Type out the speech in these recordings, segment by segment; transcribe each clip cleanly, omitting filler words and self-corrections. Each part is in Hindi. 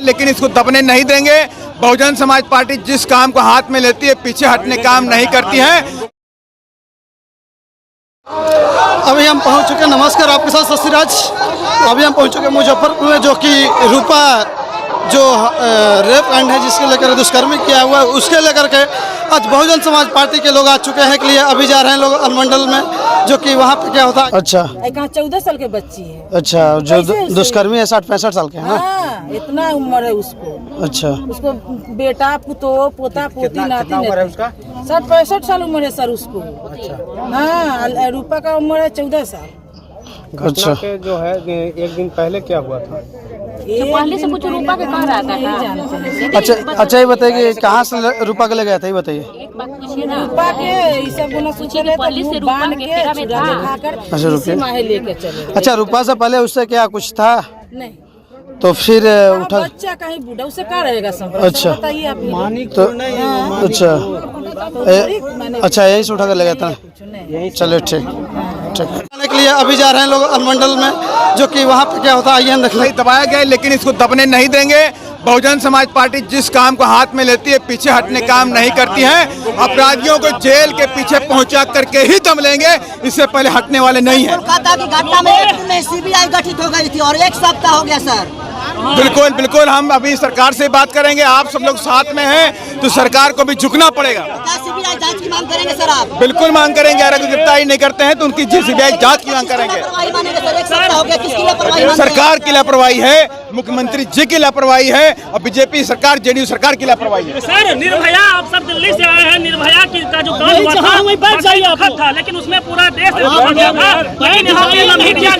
लेकिन इसको दबने नहीं देंगे। बहुजन समाज पार्टी जिस काम को हाथ में लेती है पीछे हटने काम नहीं करती है। अभी हम पहुंच चुके, नमस्कार आपके साथ सस्तिराज। अभी हम पहुंच चुके मुजफ्फरपुर में, जो कि रूपा जो रेप कांड है जिसके लेकर दुष्कर्म किया हुआ है उसके लेकर के आज बहुजन समाज पार्टी के लोग आ चुके हैं के लिए। अभी जा रहे हैं लोग अनुमंडल में, जो कि वहाँ पे क्या होता है। अच्छा, 14 साल के बच्ची है। अच्छा, जो दुष्कर्मी है 60-65 साल के है ना। हाँ, इतना उम्र है उसको। अच्छा, उसको बेटा पुतो पोता पोती नाती है उसका 60-65 साल उम्र है सर उसको। अच्छा, हाँ, रूपा का उम्र है 14 साल। अच्छा, जो है एक दिन पहले क्या हुआ था? पहले से कुछ रूपा के कहाँ रहता है। अच्छा, ये बताइए कहाँ से रूपा के ले गया था, ये बताइए। रूपा के सब लेके चले। अच्छा, रूपा से पहले उससे क्या कुछ था? नहीं, तो फिर उठा बच्चा कहीं बूढ़ा उससे क्या रहेगा संपर्क? अच्छा, बताइए आप। तो अच्छा, अच्छा, यही से उठा कर ले गया था। चलिए, ठीक ठीक। के लिए अभी जा रहे हैं लोग अनुमंडल में, जो कि वहाँ पे क्या होता है आइए देख लें। दबाया गया लेकिन इसको दबने नहीं देंगे। बहुजन समाज पार्टी जिस काम को हाथ में लेती है पीछे हटने काम नहीं करती है। अपराधियों को जेल के पीछे पहुंचा करके ही दम लेंगे, इससे पहले हटने वाले नहीं है। कोलकाता की घटना में एक दिन में सीबीआई गठित हो गई थी और 1 सप्ताह हो गया सर। बिल्कुल बिल्कुल, हम अभी सरकार से बात करेंगे। आप सब लोग साथ में हैं तो सरकार को भी झुकना पड़ेगा। क्या सीबीआई जांच की मांग करेंगे सर आप? बिल्कुल मांग करेंगे। अगर गिरफ्तारी नहीं करते हैं तो उनकी सीबीआई जांच की मांग करेंगे। लापरवाही मानेंगे सर, 1 सप्ताह हो गया, किसकी लापरवाही मानेंगे? सरकार की लापरवाही है, मुख्यमंत्री जी की लापरवाही है और बीजेपी सरकार जेडीयू सरकार की लापरवाही है। सर, निर्भया आप सब दिल्ली से आए हैं। निर्भया की का जो कांड हुआ था, लेकिन उसमें पूरा देश लेकिन यहाँ नहीं किया।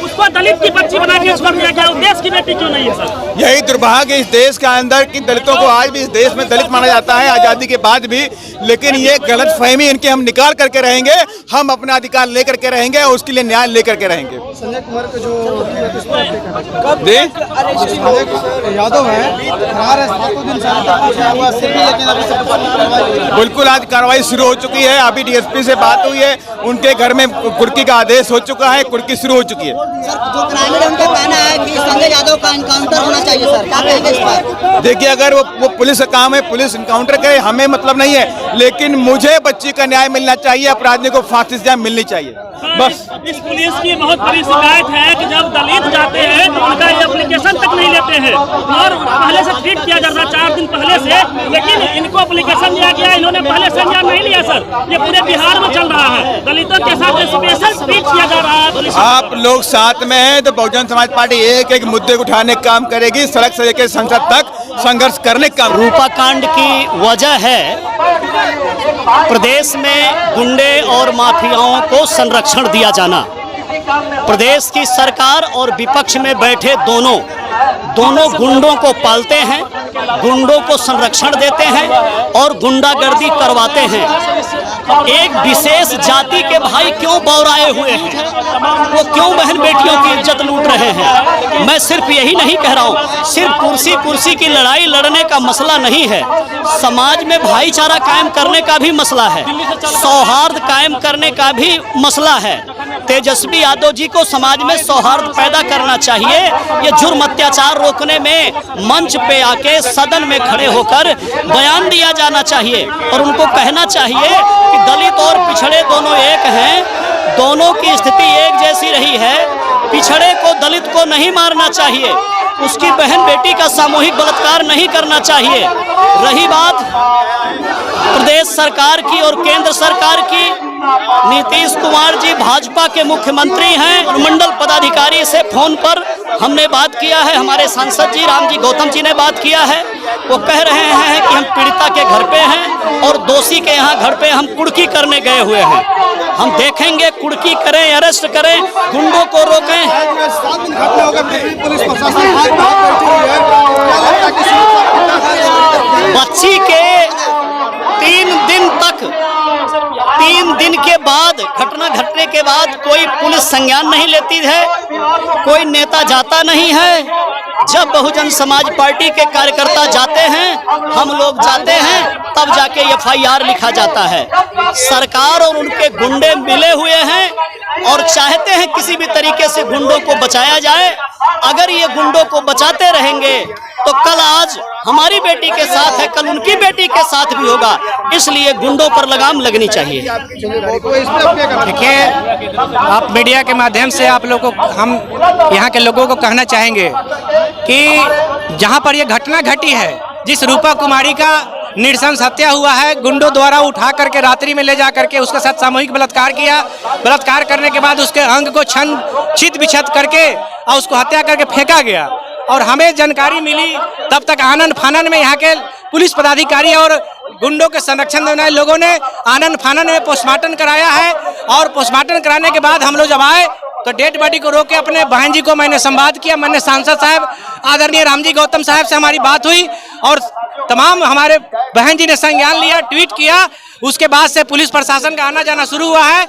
उसको दलित की बच्ची बना के छोड़ दिया गया। देश की बेटी क्यों नहीं है सर? यही दुर्भाग्य इस देश के अंदर कि दलितों को आज भी इस देश में दलित माना जाता है आजादी के बाद भी। लेकिन ये गलत फहमी इनकी हम निकाल करके रहेंगे। हम अपना अधिकार लेकर के रहेंगे और उसके लिए न्याय लेकर के रहेंगे। संजय कुमार का जो यादव है फरार है, 7 दिन से बिल्कुल आज कार्रवाई शुरू हो चुकी है। अभी डीएसपी से बात हुई है, उनके घर में कुर्की का आदेश हो चुका है, कुर्की शुरू हो चुकी है। जो ग्रामीण उनका कहना है कि संजय यादव का एनकाउंटर होना चाहिए सर, क्या कहेंगे इस पर? देखिए, अगर वो पुलिस का काम है, पुलिस इनकाउंटर करे, हमें मतलब नहीं है। लेकिन मुझे बच्ची का न्याय मिलना चाहिए, अपराधियों को फांसी की सजा मिलनी चाहिए। बस इस पुलिस की बहुत बड़ी शिकायत है कि जब दलित जाते हैं तो उनका एप्लीकेशन तक नहीं लेते हैं और पहले से ट्रीट किया जाता है 4 दिन पहले से। लेकिन इनको एप्लीकेशन दिया गया, इन्होंने पहले संज्ञान नहीं लिया सर। ये पूरे बिहार में चल रहा है, दलितों के साथ स्पेशल ट्रीट किया जा रहा है पुलिस। आप लोग साथ में हैं तो बहुजन समाज पार्टी एक एक मुद्दे को उठाने का काम करेगी, सड़क से लेकर संसद तक संघर्ष करने का काम। रूपा कांड की वजह है प्रदेश में गुंडे और माफियाओं को संरक्षण दिया जाना। प्रदेश की सरकार और विपक्ष में बैठे दोनों गुंडों को पालते हैं, गुंडों को संरक्षण देते हैं और गुंडागर्दी करवाते हैं। एक विशेष जाति के भाई क्यों बौराए हुए हैं? वो क्यों बहन बेटियों की इज्जत लूट रहे हैं? मैं सिर्फ यही नहीं कह रहा हूँ, सिर्फ कुर्सी की लड़ाई लड़ने का मसला नहीं है। समाज में भाईचारा कायम करने का भी मसला है, सौहार्द कायम करने का भी मसला है। तेजस्वी यादव जी को समाज में सौहार्द पैदा करना चाहिए। ये जुर्म अत्याचार रोकने में मंच पे आके सदन में खड़े होकर बयान दिया जाना चाहिए और उनको कहना चाहिए कि दलित और पिछड़े दोनों एक हैं, दोनों की स्थिति एक जैसी रही है। पिछड़े को दलित को नहीं मारना चाहिए, उसकी बहन बेटी का सामूहिक बलात्कार नहीं करना चाहिए। रही बात प्रदेश सरकार की और केंद्र सरकार की, नीतीश कुमार जी भाजपा के मुख्यमंत्री हैं। मंडल पदाधिकारी से फोन पर हमने बात किया है, हमारे सांसद जी राम जी गौतम जी ने बात किया है। वो कह रहे हैं कि हम पीड़िता के घर पे हैं और दोषी के यहाँ घर पे हम कुर्की करने गए हुए हैं। हम देखेंगे, कुर्की करें, अरेस्ट करें, गुंडों को रोकें। बच्ची के 3 दिन के बाद, घटना घटने के बाद कोई पुलिस संज्ञान नहीं लेती है, कोई नेता जाता नहीं है, जब बहुजन समाज पार्टी के कार्यकर्ता जाते हैं, हम लोग जाते हैं, तब जाके FIR लिखा जाता है। सरकार और उनके गुंडे मिले हुए हैं और चाहते हैं किसी भी तरीके से गुंडों को बचाया जाए। अगर ये गुंडों को बचाते रहेंगे तो कल आज हमारी बेटी के साथ है, कल उनकी बेटी के साथ भी होगा। इसलिए गुंडों पर लगाम लगनी चाहिए। देखिए, आप मीडिया के माध्यम से आप लोगों को, हम यहाँ के लोगों को कहना चाहेंगे कि जहाँ पर ये घटना घटी है, जिस रूपा कुमारी का नृशंस हत्या हुआ है, गुंडों द्वारा उठा करके रात्रि में ले जा करके उसके साथ सामूहिक बलात्कार किया। बलात्कार करने के बाद उसके अंग को छित बिछत करके और उसको हत्या करके फेंका गया। और हमें जानकारी मिली तब तक आनन फानन में यहाँ के पुलिस पदाधिकारी और गुंडों के संरक्षण देने वाले लोगों ने आनन फानन में पोस्टमार्टम कराया है। और पोस्टमार्टम कराने के बाद हम लोग जब आए तो डेड बॉडी को रोक के अपने बहन जी को मैंने संवाद किया। मैंने सांसद साहब आदरणीय रामजी गौतम साहब से हमारी बात हुई और तमाम हमारे बहन जी ने संज्ञान लिया, ट्वीट किया। उसके बाद से पुलिस प्रशासन का आना जाना शुरू हुआ है।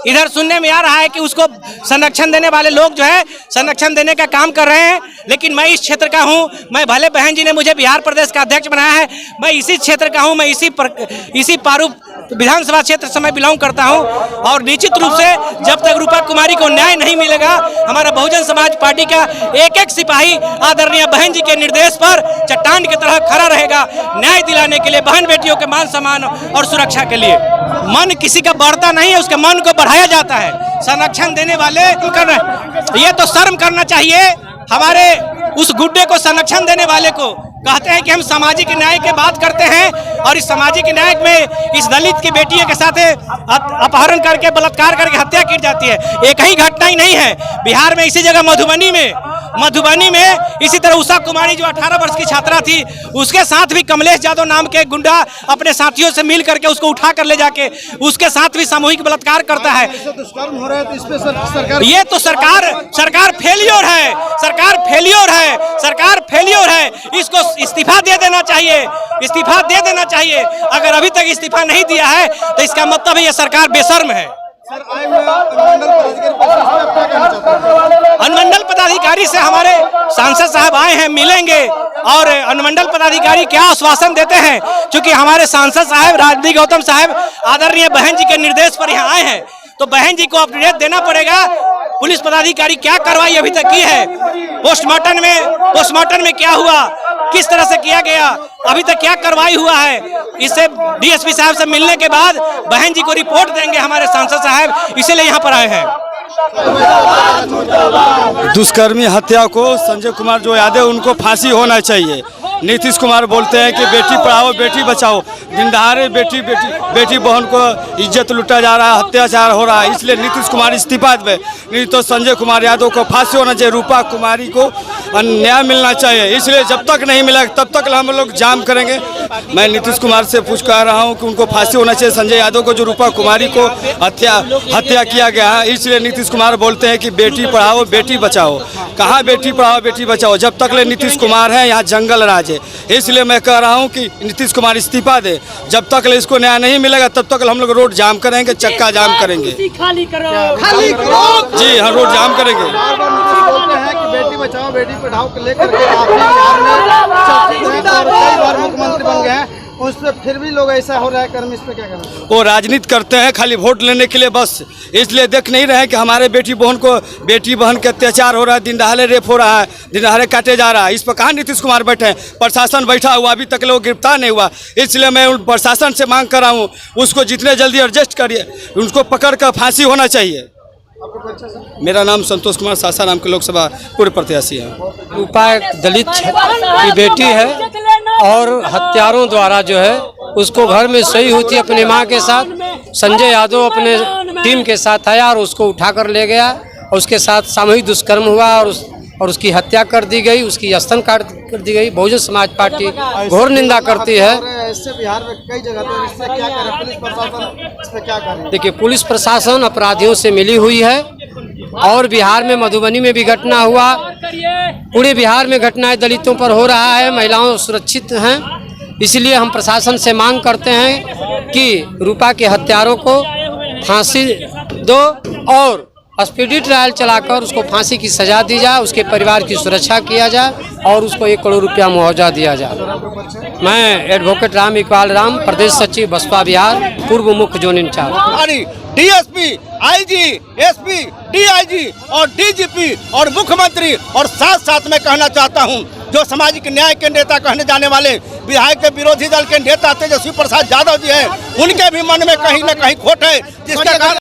इधर सुनने में आ रहा है कि उसको संरक्षण देने वाले लोग जो है संरक्षण देने का काम कर रहे हैं, लेकिन मैं इस क्षेत्र का हूं। मैं भले बहन जी ने मुझे बिहार प्रदेश का अध्यक्ष बनाया है, मैं इसी क्षेत्र का हूं। मैं इसी पारू विधानसभा क्षेत्र से मैं बिलोंग करता हूं। और निश्चित रूप से जब तक रूपा कुमारी को न्याय नहीं मिलेगा, हमारा बहुजन समाज पार्टी का एक एक सिपाही आदरणीय बहन जी के निर्देश पर चट्टान की तरह खड़ा रहेगा, न्याय दिलाने के लिए, बहन बेटियों के मान सम्मान और सुरक्षा के लिए। मन किसी का बढ़ता नहीं है, उसके मन को बढ़ाया जाता है। संरक्षण देने वाले ये तो शर्म करना चाहिए हमारे उस गुड्डे को, संरक्षण देने वाले को। कहते हैं कि हम सामाजिक न्याय की बात करते हैं और इस सामाजिक न्याय में इस दलित की बेटियों के साथ अपहरण करके बलात्कार करके हत्या की जाती है। एक ही घटना ही नहीं है, बिहार में इसी जगह मधुबनी में इसी तरह उषा कुमारी जो 18 वर्ष की छात्रा थी, उसके साथ भी कमलेश यादव नाम के गुंडा अपने साथियों से मिल करके उसको उठा कर ले जाके उसके साथ भी सामूहिक बलात्कार करता है। दुष्कर्म हो रहा है तो इस पे सरकार, ये तो सरकार फेलियर है, सरकार फेलियर है। इसको इस्तीफा दे देना चाहिए। अगर अभी तक इस्तीफा नहीं दिया है तो इसका मतलब है ये सरकार बेशर्म है। अनुमंडल पदाधिकारी से हमारे सांसद साहब आए हैं, मिलेंगे और अनुमंडल पदाधिकारी क्या आश्वासन देते हैं। क्योंकि हमारे सांसद साहब रामजी गौतम साहब आदरणीय बहन जी के निर्देश पर यहाँ आए हैं, तो बहन जी को अपडेट देना पड़ेगा। पुलिस पदाधिकारी क्या कार्रवाई अभी तक की है, पोस्टमार्टम में क्या हुआ, किस तरह से किया गया, अभी तक क्या कार्रवाई हुआ है। इससे डीएसपी साहब से मिलने के बाद बहन जी को रिपोर्ट देंगे हमारे सांसद साहब, इसीलिए यहाँ पर आए हैं। दुष्कर्मी हत्या को संजय कुमार जो यादव, उनको फांसी होना चाहिए। नीतीश कुमार बोलते हैं कि बेटी पढ़ाओ बेटी बचाओ, दिन दहाड़े बेटी बहन को इज्जत लूटा जा रहा है, अत्याचार हो रहा है, इसलिए नीतीश कुमार इस्तीफा दे। नहीं तो संजय कुमार यादव को फांसी होना चाहिए, रूपा कुमारी को न्याय मिलना चाहिए। इसलिए जब तक नहीं मिला तब तक हम लोग जाम करेंगे। मैं नीतीश कुमार से पूछ कर रहा हूँ कि उनको फांसी होना चाहिए संजय यादव को, जो रूपा कुमारी को हत्या किया गया है। इसलिए नीतीश कुमार बोलते हैं कि बेटी पढ़ाओ बेटी बचाओ। कहाँ बेटी पढ़ाओ बेटी बचाओ, जब तक ले नीतीश कुमार है यहाँ जंगल राज है। इसलिए मैं कह रहा हूँ कि नीतीश कुमार इस्तीफा दे, जब तक ले इसको न्याय नहीं मिलेगा तब तक हम लोग रोड जाम करेंगे, चक्का जाम करेंगे। खाली करो जी हाँ, रोड जाम करेंगे। बेटी बचाओ बेटी पढ़ाओ को लेकर के आपने बिहार में कई बार मुख्यमंत्री बन गए हैं, उस पर फिर भी लोग ऐसा हो रहा है कर्म, इस पे क्या करना चाहिए? वो राजनीति करते हैं खाली वोट लेने के लिए बस, इसलिए देख नहीं रहे कि हमारे बेटी बहन के अत्याचार हो रहा है, दिन दहाड़े रेप हो रहा है, दिन दहाड़े काटे जा रहा है। इस पर कहाँ नीतीश कुमार बैठे हैं? प्रशासन बैठा हुआ, अभी तक लोग गिरफ्तार नहीं हुआ। इसलिए मैं प्रशासन से मांग कर रहा हूँ, उसको जितने जल्दी एडजस्ट करिए, उनको पकड़ कर फांसी होना चाहिए। मेरा नाम संतोष कुमार, सासाराम के लोकसभा पूर्व प्रत्याशी है। रूपा एक दलित की बेटी है और हत्यारों द्वारा जो है उसको घर में सोई हुई थी अपनी मां के साथ, संजय यादव अपने टीम के साथ आया और उसको उठाकर ले गया और उसके साथ सामूहिक दुष्कर्म हुआ और उसकी हत्या कर दी गई, उसकी स्तन काट कर दी गई। बहुजन समाज पार्टी घोर निंदा करती है। इससे बिहार में कई जगह तो इससे क्या करें, पुलिस प्रशासन इस पे क्या करे? देखिए, पुलिस प्रशासन अपराधियों से मिली हुई है और बिहार में मधुबनी में भी घटना हुआ, पूरे बिहार में घटनाएं दलितों पर हो रहा है, महिलाओं सुरक्षित हैं। इसलिए हम प्रशासन से मांग करते हैं कि रूपा के हत्यारों को फांसी दो और स्पीडी ट्रायल चलाकर उसको फांसी की सजा दी जाए, उसके परिवार की सुरक्षा किया जाए और उसको 1 करोड़ रुपया मुआवजा दिया जाए। मैं एडवोकेट राम इकबाल राम, प्रदेश सचिव बसपा बिहार, पूर्व मुख्य zone incharge. DSP, IG, SP, DIG और डीजीपी और मुख्यमंत्री और साथ साथ में कहना चाहता हूं, जो सामाजिक न्याय के नेता कहने जाने वाले बिहार के विरोधी दल के नेता तेजस्वी प्रसाद यादव जी हैं, उनके भी मन में कहीं न कहीं खोट है, जिसके कारण